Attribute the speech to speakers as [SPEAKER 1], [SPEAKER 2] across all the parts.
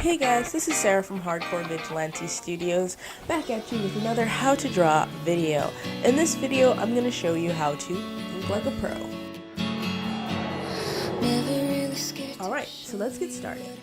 [SPEAKER 1] Hey guys, this is Sarah from Hardcore Vigilante Studios, back at you with another how to draw video. In this video, I'm going to show you how to ink like a pro. Alright, so let's get started.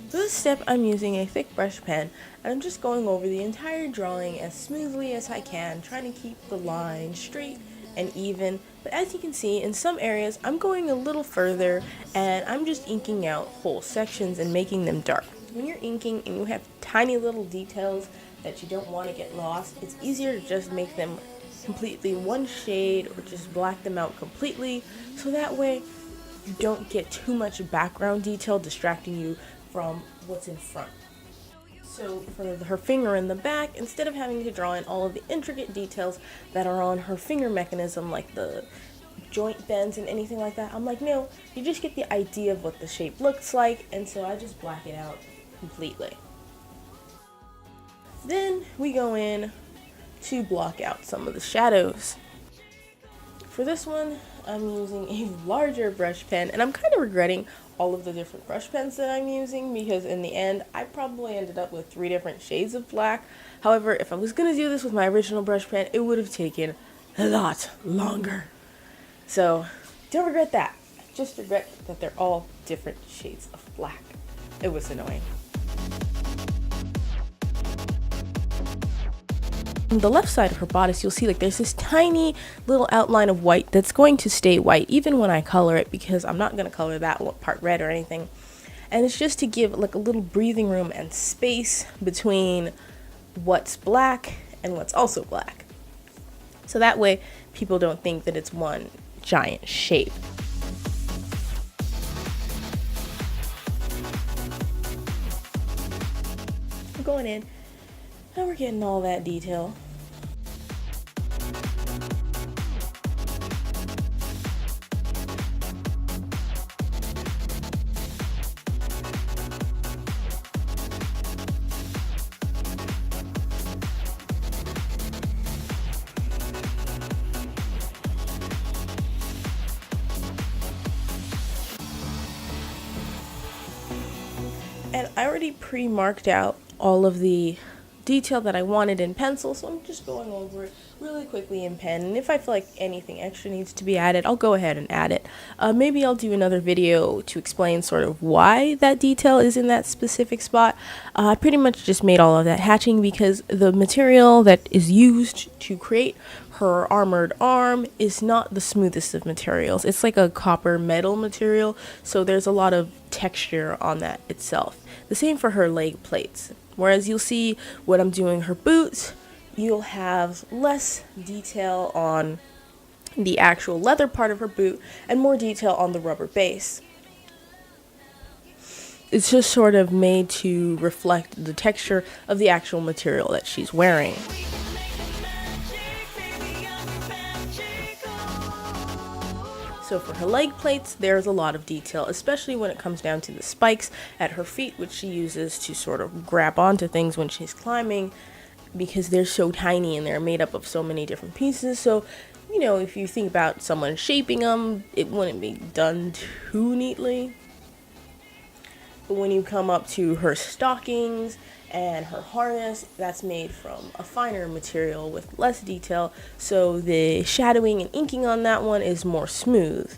[SPEAKER 1] For this step, I'm using a thick brush pen, and I'm just going over the entire drawing as smoothly as I can, trying to keep the line straight and even. But as you can see, in some areas, I'm going a little further, and I'm just inking out whole sections and making them dark. When you're inking and you have tiny little details that you don't want to get lost, it's easier to just make them completely one shade or just black them out completely, so that way you don't get too much background detail distracting you from what's in front. So for her finger in the back, instead of having to draw in all of the intricate details that are on her finger mechanism, like the joint bends and anything like that, I'm like, no, you just get the idea of what the shape looks like, and so I just black it out completely. Then we go in to block out some of the shadows. For this one, I'm using a larger brush pen, and I'm kind of regretting all of the different brush pens that I'm using, because in the end, I probably ended up with 3 different shades of black. However, if I was going to do this with my original brush pen, it would have taken a lot longer. So, don't regret that. I just regret that they're all different shades of black. It was annoying. On the left side of her bodice, you'll see like there's this tiny little outline of white that's going to stay white even when I color it, because I'm not going to color that part red or anything. And it's just to give like a little breathing room and space between what's black and what's also black. So that way people don't think that it's one giant shape. We're going in. Now we're getting all that detail. And I already pre-marked out all of the detail that I wanted in pencil, so I'm just going over it really quickly in pen, and if I feel like anything extra needs to be added, I'll go ahead and add it. Maybe I'll do another video to explain sort of why that detail is in that specific spot. I pretty much just made all of that hatching because the material that is used to create her armored arm is not the smoothest of materials. It's like a copper metal material, so there's a lot of texture on that itself. The same for her leg plates. Whereas you'll see when I'm doing her boots, you'll have less detail on the actual leather part of her boot and more detail on the rubber base. It's just sort of made to reflect the texture of the actual material that she's wearing. So for her leg plates, there's a lot of detail, especially when it comes down to the spikes at her feet, which she uses to sort of grab onto things when she's climbing, because they're so tiny and they're made up of so many different pieces. So, you know, if you think about someone shaping them, it wouldn't be done too neatly. But when you come up to her stockings and her harness, that's made from a finer material with less detail, so the shadowing and inking on that one is more smooth.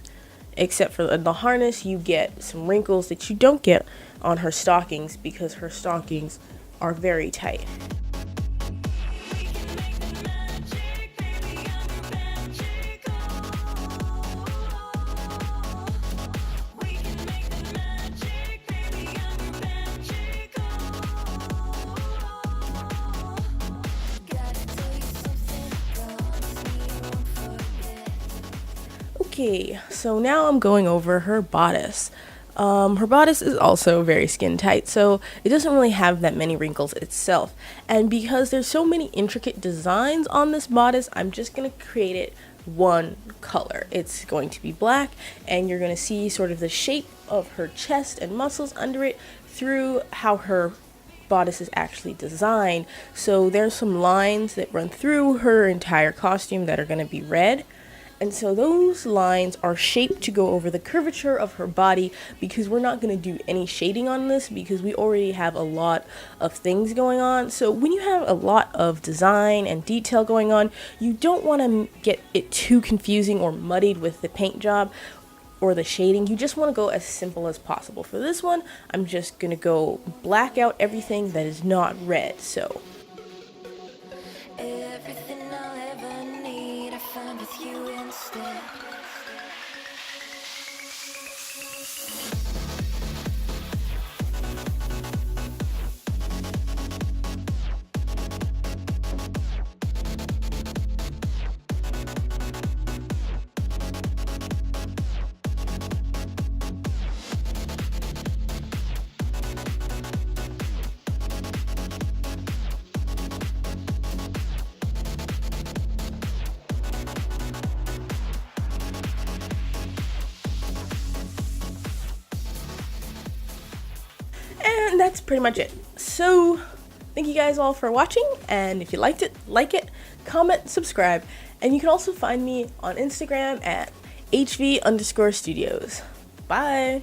[SPEAKER 1] Except for the harness, you get some wrinkles that you don't get on her stockings because her stockings are very tight. Okay, so now I'm going over her bodice. Her bodice is also very skin tight, so it doesn't really have that many wrinkles itself. And because there's so many intricate designs on this bodice, I'm just going to create it one color. It's going to be black, and you're going to see sort of the shape of her chest and muscles under it through how her bodice is actually designed. So there's some lines that run through her entire costume that are going to be red. And so those lines are shaped to go over the curvature of her body, because we're not going to do any shading on this because we already have a lot of things going on. So when you have a lot of design and detail going on, you don't want to get it too confusing or muddied with the paint job or the shading. You just want to go as simple as possible. For this one, I'm just going to go black out everything that is not red. So
[SPEAKER 2] everything I'll ever need, I find with you instead.
[SPEAKER 1] and that's pretty much it. So thank you guys all for watching, and if you liked it, like it, comment, subscribe, and you can also find me on Instagram at HV_studios. Bye!